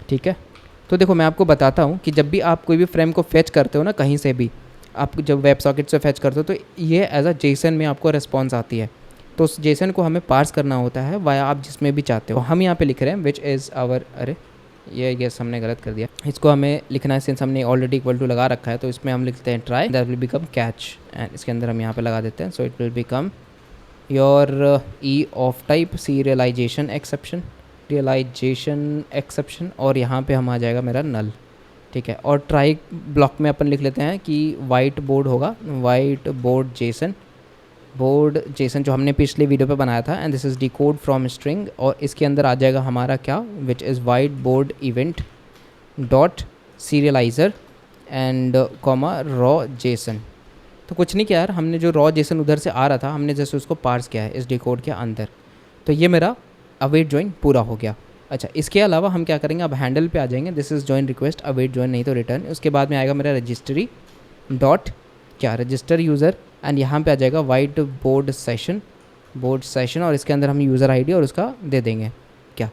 ठीक है। तो देखो मैं आपको बताता हूँ कि जब भी आप कोई भी फ्रेम को फेच करते हो ना, कहीं से भी आप जब वेब सॉकेट से फेच करते हो तो ये एज अ जेसन में आपको रिस्पॉन्स आती है। तो उस जेसन को हमें पार्स करना होता है वाया आप जिसमें भी चाहते हो। हम यहाँ पे लिख रहे हैं विच इज़ आवर, अरे ये हमने गलत कर दिया, इसको हमें लिखना है सिंस हमने ऑलरेडी इक्वल टू लगा रखा है। तो इसमें हम लिखते हैं try that will become catch, and इसके अंदर हम यहाँ पे लगा देते हैं। So it will become your E of type realization exception, और यहाँ पे हम आ जाएगा मेरा नल, ठीक है। और ट्राई ब्लॉक में अपन लिख लेते हैं कि वाइट बोर्ड होगा, वाइट बोर्ड जेसन जो हमने पिछले वीडियो पे बनाया था, and this is decode from string. और इसके अंदर आ जाएगा हमारा क्या, which is white board event dot serializer and comma raw JSON. तो कुछ नहीं किया यार, हमने जो रॉ जेसन उधर से आ रहा था हमने जैसे उसको पार्स किया है इस डिकोड के अंदर। तो ये मेरा अवेट ज्वाइन पूरा हो गया। अच्छा, इसके अलावा हम क्या करेंगे, अब हैंडल पे आ जाएंगे, this is join request await join नहीं तो रिटर्न। उसके बाद में आएगा मेरा रजिस्ट्री डॉट क्या रजिस्टर यूज़र, एंड यहाँ पे आ जाएगा white board session board session, और इसके अंदर हम यूज़र आईडी और उसका दे देंगे क्या,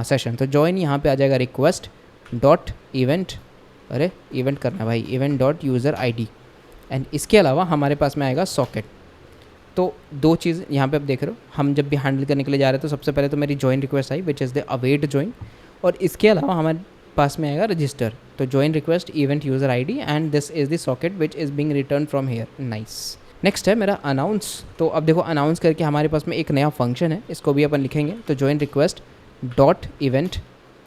सेशन। तो जॉइन यहाँ पे आ जाएगा रिक्वेस्ट डॉट इवेंट, अरे इवेंट करना है भाई, event dot user ID. And इसके अलावा हमारे पास में आएगा सॉकेट। तो दो चीज़ यहाँ पे आप देख रहे हो, हम जब भी हैंडल करने के लिए जा रहे हैं तो सबसे पहले तो मेरी join request I which is the await join, और इसके अलावा हमारे पास में आएगा रजिस्टर। तो join request event user ID and this is the socket which is being return from here. Nice. Next है मेरा अनाउंस। तो अब देखो अनाउंस करके हमारे पास में एक नया फंक्शन है, इसको भी अपन लिखेंगे। तो join request dot event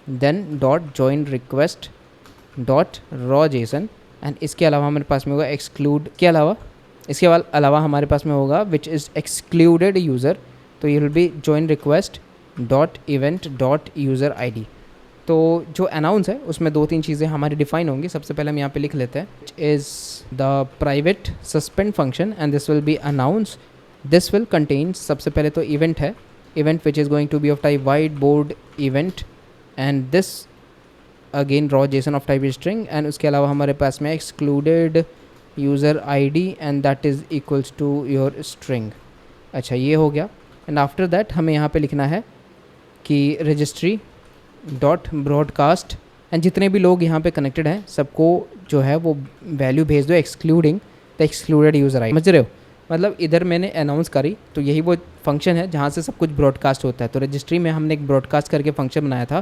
then dot join request dot raw JSON, and इसके अलावा हमारे पास में होगा एक्सक्लूड के अलावा, इसके अलावा हमारे पास में होगा विच इज़ एक्सक्लूडेड यूज़र। तो ये will be join request dot event dot user ID. तो जो अनाउंस है उसमें दो तीन चीज़ें हमारी डिफाइन होंगी। सबसे पहले हम यहाँ पे लिख लेते हैं is the private suspend function and this will be announce. This will contain, सबसे पहले तो इवेंट है, event which is going to be of type white board event and this again raw JSON of type string, and उसके अलावा हमारे पास में excluded user ID and that is equals to your string. अच्छा ये हो गया। एंड आफ्टर दैट हमें यहाँ पे लिखना है कि रजिस्ट्री डॉट ब्रॉडकास्ट, एंड जितने भी लोग यहाँ पे कनेक्टेड हैं सबको जो है वो वैल्यू भेज दो excluding the excluded user ID. समझ रहे हो, मतलब इधर मैंने अनाउंस करी तो यही वो फंक्शन है जहाँ से सब कुछ ब्रॉडकास्ट होता है। तो रजिस्ट्री में हमने एक ब्रॉडकास्ट करके फंक्शन बनाया था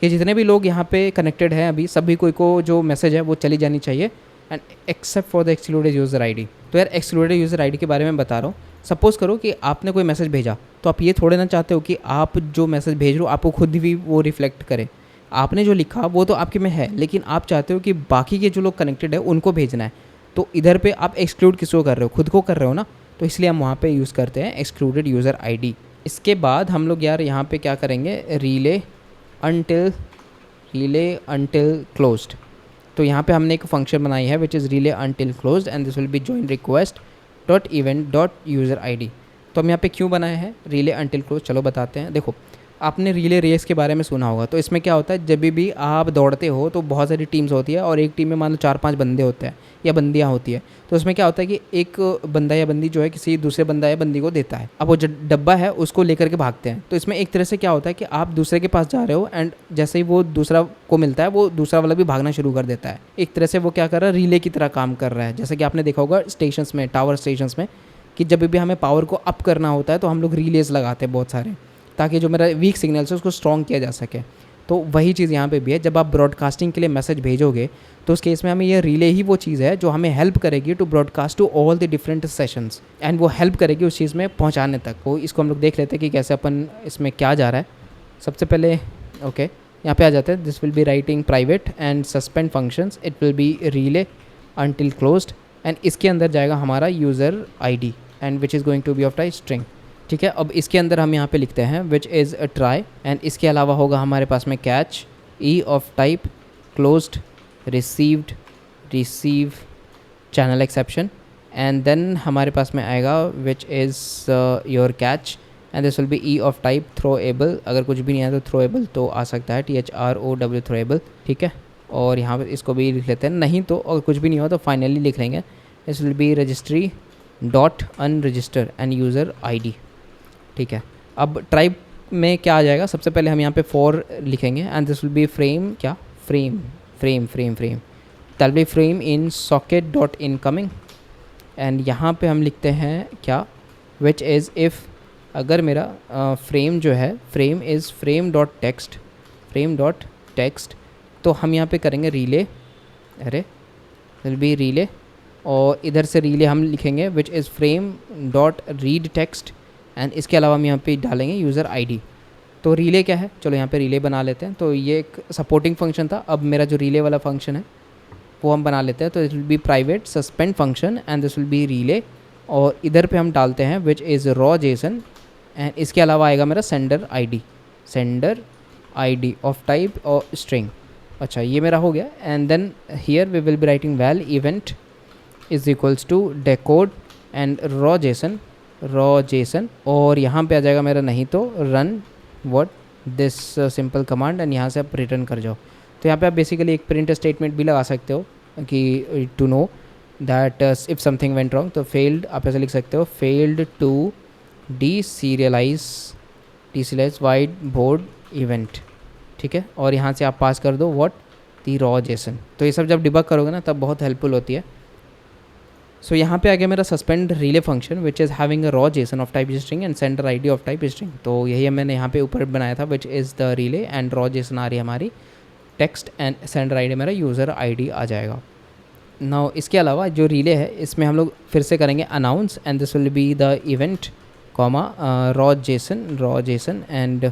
कि जितने भी लोग यहाँ पे कनेक्टेड हैं अभी सभी कोई को जो मैसेज है वो चली जानी चाहिए, and except for the excluded user ID. तो यार एक्सक्लूडेड यूज़र आईडी के बारे में बता रहा हूँ। सपोज़ करो कि आपने कोई मैसेज भेजा, तो आप ये थोड़े ना चाहते हो कि आप जो मैसेज भेज रहे हो आपको खुद भी वो रिफ्लेक्ट करे। आपने जो लिखा वो तो आपके में है, लेकिन आप चाहते हो कि बाकी के जो लोग कनेक्टेड है उनको भेजना है। तो इधर पे आप एक्सक्लूड किसको कर रहे हो, खुद को कर रहे हो ना, तो इसलिए हम वहाँ पे यूज़ करते हैं एक्सक्लूडेड यूज़र आईडी। इसके बाद हम लोग यार यहाँ पे क्या करेंगे, रिले अनटिल क्लोज्ड। तो यहाँ पे हमने एक फंक्शन बनाई है which is relay until closed and this will be join request dot event dot user ID. तो हम यहाँ पे क्यों बनाए हैं रिले अनटिल क्लोज, चलो बताते हैं। देखो आपने रिले रेस के बारे में सुना होगा। तो इसमें क्या होता है, जब भी आप दौड़ते हो तो बहुत सारी टीम्स होती है और एक टीम में मान लो 4-5 बंदे होते हैं या बंदियाँ होती है। तो उसमें क्या होता है कि एक बंदा या बंदी जो है किसी दूसरे बंदा या बंदी को देता है, अब वो जो डब्बा है उसको लेकर के भागते हैं। तो इसमें एक तरह से क्या होता है कि आप दूसरे के पास जा रहे हो एंड जैसे ही वो दूसरा को मिलता है वो दूसरा वाला भी भागना शुरू कर देता है। एक तरह से वो क्या कर रहा है, रिले की तरह काम कर रहा है। जैसे कि आपने देखा होगा स्टेशंस में, टावर स्टेशंस में, कि जब भी हमें पावर को अप करना होता है तो हम लोग रिलेज लगाते हैं बहुत सारे, ताकि जो मेरा वीक सिग्नल्स है उसको स्ट्रॉन्ग किया जा सके। तो वही चीज़ यहाँ पे भी है। जब आप ब्रॉडकास्टिंग के लिए मैसेज भेजोगे तो उस केस में हमें ये रिले ही वो चीज़ है जो हमें हेल्प करेगी to broadcast to all the different sessions, and वो हेल्प करेगी उस चीज़ में पहुँचाने तक। तो इसको हम लोग देख लेते हैं कि कैसे अपन इसमें क्या जा रहा है। सबसे पहले ओके यहाँ पे आ जाते हैं, this will be writing private and suspend functions, it will be relay until closed, and इसके अंदर जाएगा हमारा user ID and which is going to be of type string. ठीक है, अब इसके अंदर हम यहाँ पे लिखते हैं which is a try, and इसके अलावा होगा हमारे पास में catch E of type closed receive channel exception, and then हमारे पास में आएगा which is your catch and this will be E of type throwable. अगर कुछ भी नहीं है तो थ्रोएबल तो आ सकता है, THROW थ्रोएबल। ठीक है, और यहाँ पे इसको भी लिख लेते हैं, नहीं तो अगर कुछ भी नहीं हो तो फाइनली लिख लेंगे this will B registry dot unregister end user ID. ठीक है, अब ट्राइब में क्या आ जाएगा, सबसे पहले हम यहाँ पे फॉर लिखेंगे and this will be frame, क्या frame that will be frame in socket dot incoming, and यहाँ पे हम लिखते हैं क्या, विच इज़ इफ़ अगर मेरा फ्रेम जो है frame is frame dot text, तो हम यहाँ पे करेंगे रिले, विल बी रिले, और इधर से रिले हम लिखेंगे which is frame dot read text, and इसके अलावा हम यहाँ पे डालेंगे यूज़र आईडी। तो रिले क्या है, चलो यहाँ पे रिले बना लेते हैं। तो ये एक सपोर्टिंग फंक्शन था, अब मेरा जो रिले वाला फंक्शन है वो हम बना लेते हैं। तो it will be private suspend function and this will be relay, और इधर पे हम डालते हैं which is raw JSON, and इसके अलावा आएगा मेरा सेंडर आईडी ऑफ टाइप और स्ट्रिंग। अच्छा ये मेरा हो गया, and then here we will be writing val event is equals to decode and raw JSON, और यहाँ पे आ जाएगा मेरा नहीं तो run what this simple command, and यहाँ से आप रिटर्न कर जाओ। तो यहाँ पे आप बेसिकली एक प्रिंट स्टेटमेंट भी लगा सकते हो कि to know that if something went wrong, तो फेल्ड आप ऐसे लिख सकते हो, failed to deserialize white board event, ठीक है। और यहाँ से आप पास कर दो व्हाट दी रॉ जेसन। तो ये सब जब डिबग करोगे ना तब बहुत हेल्पफुल होती है। सो यहाँ पे आ गया मेरा suspend relay function which is having a raw JSON of type string and sender ID of type string. तो यही मैंने यहाँ पे ऊपर बनाया था which is the relay and raw JSON आ रही है हमारी टेक्स्ट एंड सेंडर आईडी मेरा यूज़र आईडी आ जाएगा। नाउ इसके अलावा जो रिले है इसमें हम लोग फिर से करेंगे announce and this will be the event comma raw JSON and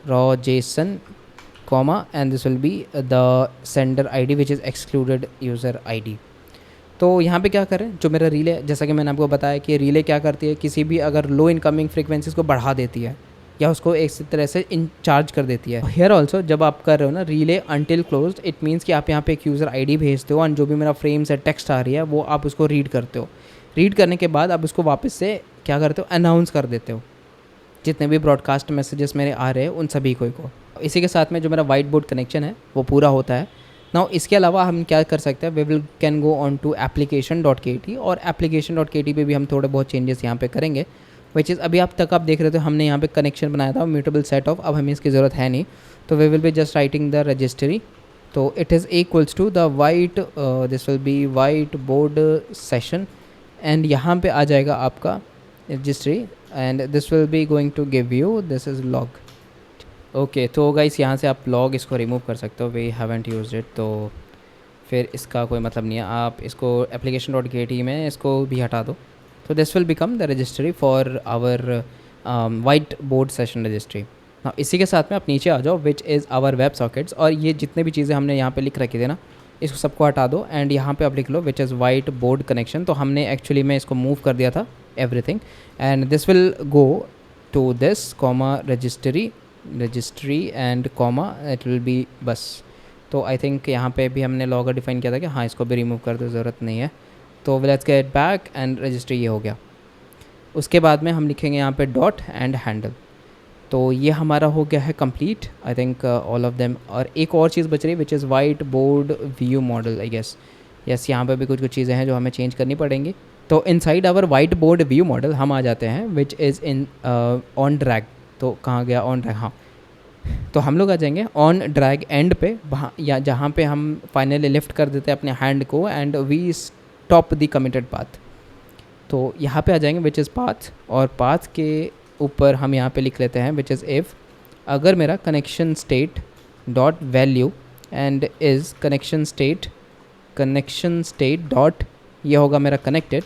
raw Jason comma and this will be the sender ID which is excluded user ID. तो यहाँ पे क्या करें, जो मेरा रिले, जैसा कि मैंने आपको बताया कि रिले क्या करती है, किसी भी अगर लो इनकमिंग फ्रीक्वेंसीज को बढ़ा देती है या उसको एक तरह से इंचार्ज कर देती है। हेयर ऑल्सो जब आप कर रहे हो ना relay until closed, it means कि आप यहाँ पे एक यूज़र आईडी भेजते हो और जो भी मेरा फ्रेम्स है टेक्स्ट आ रही है वो आप उसको रीड करते हो। रीड करने के बाद आप उसको वापस से क्या करते हो, अनाउंस कर देते हो जितने भी ब्रॉडकास्ट मैसेजेस मेरे आ रहे हैं उन सभी को। इसी के साथ में जो मेरा वाइट बोर्ड कनेक्शन है वो पूरा होता है। नाउ इसके अलावा हम क्या कर सकते हैं, we will can go on to application.kt और application.kt पे भी हम थोड़े बहुत चेंजेस यहाँ पे करेंगे विच इज़ अभी आप तक आप देख रहे थे हमने यहाँ पे कनेक्शन बनाया था म्यूटेबल सेट ऑफ, अब हमें इसकी ज़रूरत है नहीं। तो we will be just writing the registry. तो it is equals to the white, this will be white board session and यहाँ पे आ जाएगा आपका registry and this will be going to give you this is log. Okay तो गाइस यहाँ से आप लॉग इसको रिमूव कर सकते हो, वी हैवेंट यूज्ड इट, तो फिर इसका कोई मतलब नहीं है। आप इसको application.kt में इसको भी हटा दो। तो this will become the registry for our white board session registry. हाँ इसी के साथ में आप नीचे आ जाओ which is our web sockets और ये जितने भी चीज़ें हमने यहाँ पे लिख रखी थी ना इसको सबको हटा दो एंड यहाँ पे आप लिख लो which is white board connection. तो हमने एक्चुअली में इसको मूव कर दिया था everything and this will go to this comma registry and comma it will be बस। तो आई थिंक यहाँ पे भी हमने लॉगर डिफाइन किया था कि हाँ इसको भी रिमूव कर दो, ज़रूरत नहीं है। तो let's get back and registry ये हो गया। उसके बाद में हम लिखेंगे यहाँ पे डॉट एंड हैंडल। तो ये हमारा हो गया है complete I think all of them. और एक और चीज़ बच रही है which is white board view model I guess. Yes यहाँ पे भी कुछ चीज़ें हैं जो हमें चेंज करनी पड़ेंगी। तो inside our white board view model हम आ जाते हैं which is in on drag. तो कहाँ गया ऑन ड्रैग, हाँ तो हम लोग आ जाएंगे ऑन ड्रैग एंड पे वहाँ या जहाँ पे हम फाइनली लिफ्ट कर देते हैं अपने हैंड को and we stop the committed path. तो यहाँ पे आ जाएंगे विच इज़ पाथ और पाथ के ऊपर हम यहाँ पे लिख लेते हैं विच इज़ इफ़ अगर मेरा connection state dot value and is connection state dot ये होगा मेरा कनेक्टेड।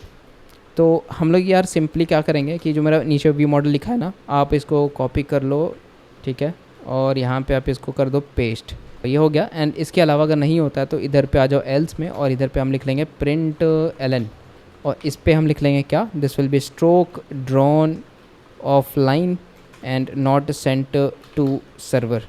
तो हम लोग यार सिंपली क्या करेंगे कि जो मेरा नीचे व्यू मॉडल लिखा है ना आप इसको कॉपी कर लो, ठीक है, और यहाँ पे आप इसको कर दो पेस्ट, ये हो गया। एंड इसके अलावा अगर नहीं होता है तो इधर पे आ जाओ एल्स में और इधर पे हम लिख लेंगे प्रिंट एलन और इस पे हम लिख लेंगे क्या, this will be stroke drawn offline and not sent to server,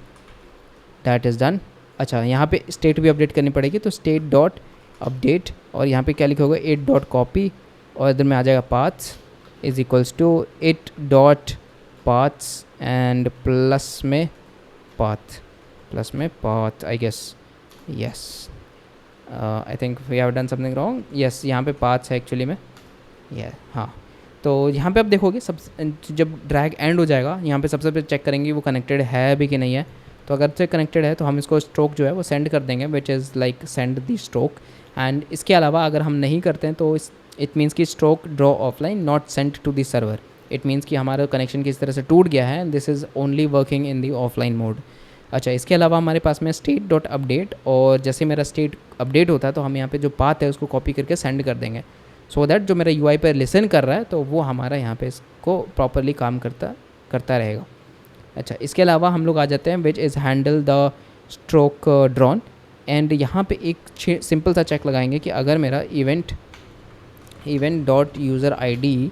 that is done. अच्छा यहाँ पे स्टेट भी अपडेट करनी पड़ेगी तो स्टेट डॉट अपडेट और यहाँ पे क्या लिखोगे इट डॉट कॉपी और इधर में आ जाएगा paths is equals to it dot paths and plus में path I guess, yes I think we have done something wrong, yes यहाँ पे पाथ्स है एक्चुअली में, हाँ। तो यहाँ पे आप देखोगे सब जब ड्रैग एंड हो जाएगा यहाँ पे सबसे पहले चेक करेंगे वो कनेक्टेड है भी कि नहीं है। तो अगर से कनेक्टेड है तो हम इसको स्ट्रोक जो है वो सेंड कर देंगे which is like send the stroke. And इसके अलावा अगर हम नहीं करते हैं तो इट मीन्स कि stroke draw offline not sent to the server, it means कि हमारा कनेक्शन किस तरह से टूट गया है, this is only working in the offline mode. अच्छा इसके अलावा हमारे पास में स्टेट डॉट अपडेट और जैसे मेरा स्टेट अपडेट होता है तो हम यहाँ पे जो पाथ है उसको कॉपी करके सेंड कर देंगे सो दैट जो मेरा यूआई पर लिसन कर रहा है तो वो हमारा यहाँ पे इसको प्रॉपरली काम करता रहेगा। अच्छा इसके अलावा हम लोग आ जाते हैं which is handle the stroke drawn and यहाँ पे एक सिंपल सा चेक लगाएंगे कि अगर मेरा इवेंट डॉट यूज़र आईडी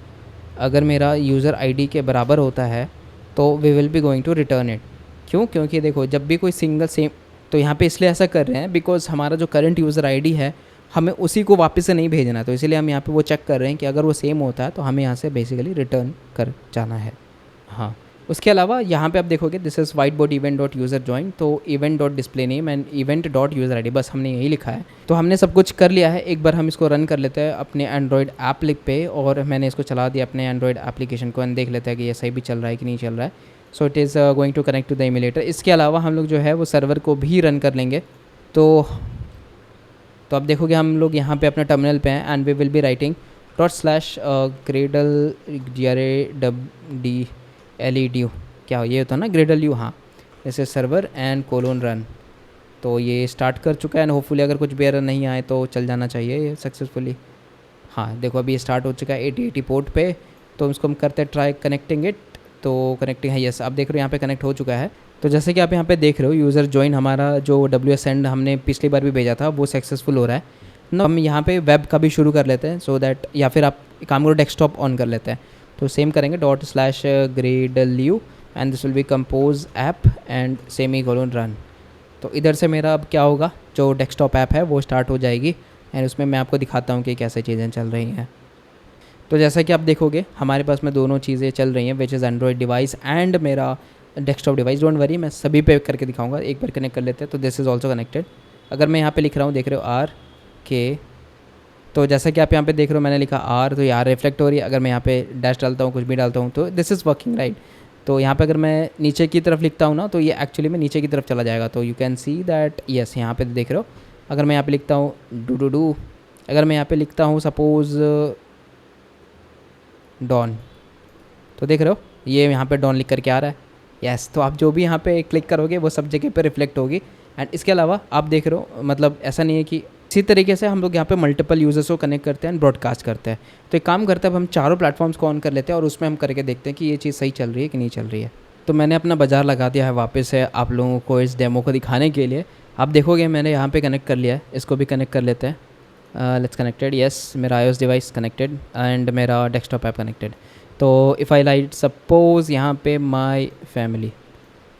अगर मेरा यूज़र आईडी के बराबर होता है तो we will be going to return it. क्यों? क्योंकि देखो जब भी कोई सिंगल सेम, तो यहाँ पे इसलिए ऐसा कर रहे हैं बिकॉज हमारा जो करंट यूज़र आईडी है हमें उसी को वापस से नहीं भेजना है, तो इसीलिए हम यहाँ पे वो चेक कर रहे हैं कि अगर वो सेम होता है तो हमें यहाँ से बेसिकली रिटर्न कर जाना है। हाँ उसके अलावा यहाँ पे आप देखोगे this is white board event dot user join, तो event dot display name and event dot user I D, बस हमने यही लिखा है। तो हमने सब कुछ कर लिया है। एक बार हम इसको रन कर लेते हैं अपने एंड्रॉयड ऐप पे, और मैंने इसको चला दिया अपने एंड्रॉयड एप्लीकेशन को, एंड देख लेते हैं कि ये सही भी चल रहा है कि नहीं चल रहा है। So it is going to connect to the emulator. इसके अलावा हम लोग जो है वो सर्वर को भी रन कर लेंगे। तो अब देखोगे हम लोग यहाँ पे अपने टर्मिनल पे हैं, and we will be writing ./gradle GRADLEDU, क्या ये होता है ना ग्रेडल यू, हाँ, जैसे सर्वर एंड कोलोन रन। तो ये स्टार्ट कर चुका है, एंड होपफुली अगर कुछ भी एरर नहीं आए तो चल जाना चाहिए ये सक्सेसफुली। हाँ देखो अभी ये स्टार्ट हो चुका है 8080 पोर्ट पे। तो इसको हम करते हैं ट्राई कनेक्टिंग इट। तो कनेक्टिंग है, यस, आप देख रहे हो यहाँ पे कनेक्ट हो चुका है। तो जैसे कि आप यहाँ पे देख रहे हो यूज़र ज्वाइन हमारा जो WS सेंड हमने पिछली बार भी भेजा था वो सक्सेसफुल हो रहा है ना। हम यहाँ पे वेब का भी शुरू कर लेते हैं सो दैट, या फिर आप काम करो डेस्कटॉप ऑन कर लेते हैं। तो सेम करेंगे ./gradle and this will B compose app and semicolon run. तो इधर से मेरा अब क्या होगा, जो डेस्कटॉप ऐप है वो स्टार्ट हो जाएगी, एंड उसमें मैं आपको दिखाता हूँ कि कैसे चीज़ें चल रही हैं। तो जैसा कि आप देखोगे हमारे पास में दोनों चीज़ें चल रही हैं, which is Android device and मेरा डेस्कटॉप डिवाइस। डोंट वरी, मैं सभी पे करके दिखाऊंगा। एक बार कनेक्ट कर लेते हैं। तो दिस इज़ ऑल्सो कनेक्टेड। अगर मैं यहाँ पे लिख रहा हूँ, देख रहे हो RK, तो जैसा कि आप यहाँ पे देख रहे हो मैंने लिखा R, तो यहाँ रिफ्लेक्ट हो रही है। अगर मैं यहाँ पे डैश डालता हूँ, कुछ भी डालता हूँ, तो दिस इज़ वर्किंग राइट। तो यहाँ पे अगर मैं नीचे की तरफ लिखता हूँ ना, तो ये एक्चुअली में नीचे की तरफ चला जाएगा। तो you can see that yes, यहाँ पे देख रहे हो। अगर मैं यहाँ पे लिखता हूँ डू, अगर मैं यहाँ पे लिखता हूँ सपोज़ डॉन, तो देख रहे हो ये यहाँ पे डॉन लिख करके आ रहा है। यस, तो आप जो भी यहाँ पे क्लिक करोगे वो सब जगह पे रिफ्लेक्ट होगी। एंड इसके अलावा आप देख रहे हो, मतलब ऐसा नहीं है कि इसी तरीके से हम लोग यहाँ पे मल्टीपल यूजर्स को कनेक्ट करते हैं एंड ब्रॉडकास्ट करते हैं। तो एक काम करते हैं, अब हम चारों प्लेटफॉर्म्स को ऑन कर लेते हैं और उसमें हम करके देखते हैं कि ये चीज़ सही चल रही है कि नहीं चल रही है। तो मैंने अपना बाजार लगा दिया है वापस से आप लोगों को इस डेमो को दिखाने के लिए। आप देखोगे मैंने यहाँ पे कनेक्ट कर लिया है, इसको भी कनेक्ट कर लेते हैं। लेट्स कनेक्टेड, यस, मेरा iOS डिवाइस कनेक्टेड एंड मेरा डेस्कटॉप ऐप कनेक्टेड। तो इफ़ आई लाइट सपोज़ यहाँ पे माई फैमिली,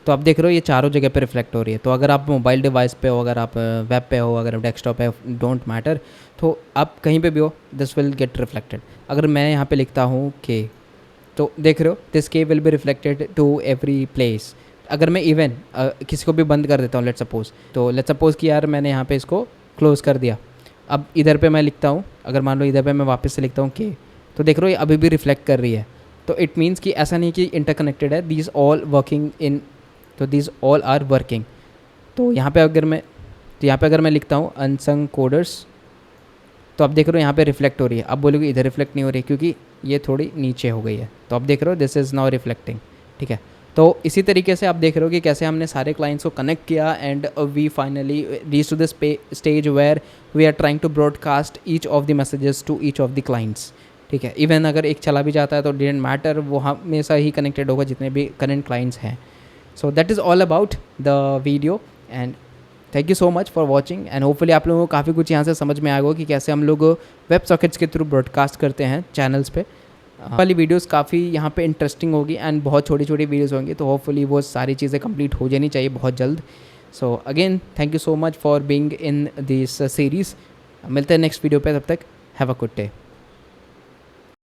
तो आप देख रहे हो ये चारों जगह पे रिफ्लेक्ट हो रही है। तो अगर आप मोबाइल डिवाइस पे हो, अगर आप वेब पे हो, अगर आप डेस्कटॉप है, डोंट मैटर, तो आप कहीं पे भी हो दिस विल गेट रिफ्लेक्टेड। अगर मैं यहाँ पे लिखता हूँ के, तो देख रहे हो दिस के will be reflected to every place. अगर मैं इवन किसी को भी बंद कर देता हूँ, लेट्स सपोज़ कि यार मैंने यहाँ पे इसको क्लोज़ कर दिया। अब इधर पे मैं लिखता हूँ, अगर मान लो इधर पे मैं वापस से लिखता हूँ के, तो देख रहे हो ये अभी भी रिफ्लेक्ट कर रही है। तो इट मीन्स कि ऐसा नहीं कि इंटरकनेक्टेड है, दीज ऑल वर्किंग इन, तो दीज ऑल आर वर्किंग। तो यहाँ पे अगर मैं लिखता हूँ अनसंग कोडर्स, तो आप देख रहे हो यहाँ पे रिफ्लेक्ट हो रही है। अब बोलोगे इधर रिफ्लेक्ट नहीं हो रही क्योंकि ये थोड़ी नीचे हो गई है। तो आप देख रहे हो दिस इज़ नाउ रिफ्लेक्टिंग, ठीक है। तो इसी तरीके से आप देख रहे हो कि कैसे हमने सारे क्लाइंट्स को कनेक्ट किया and we finally reach to this stage where we are trying to broadcast each of the messages to each of the clients, ठीक है। इवन अगर एक चला भी जाता है तो डिडंट मैटर, वो हमेशा ही कनेक्टेड होगा जितने भी करंट क्लाइंट्स हैं। So that is all about the video and thank you so much for watching. And hopefully आप लोगों को काफ़ी कुछ यहाँ से समझ में आएगा कि कैसे हम लोग वेब सॉकेट्स के थ्रू ब्रॉडकास्ट करते हैं चैनल्स पे। वाली वीडियोस काफ़ी यहाँ पे इंटरेस्टिंग होगी एंड बहुत छोटी छोटी वीडियोस होंगी, तो होपफुली वो सारी चीज़ें कंप्लीट हो जानी चाहिए बहुत जल्द। So again thank you so much for being in this series. मिलते हैं नेक्स्ट वीडियो पे, तब तक हैव अ गुड डे।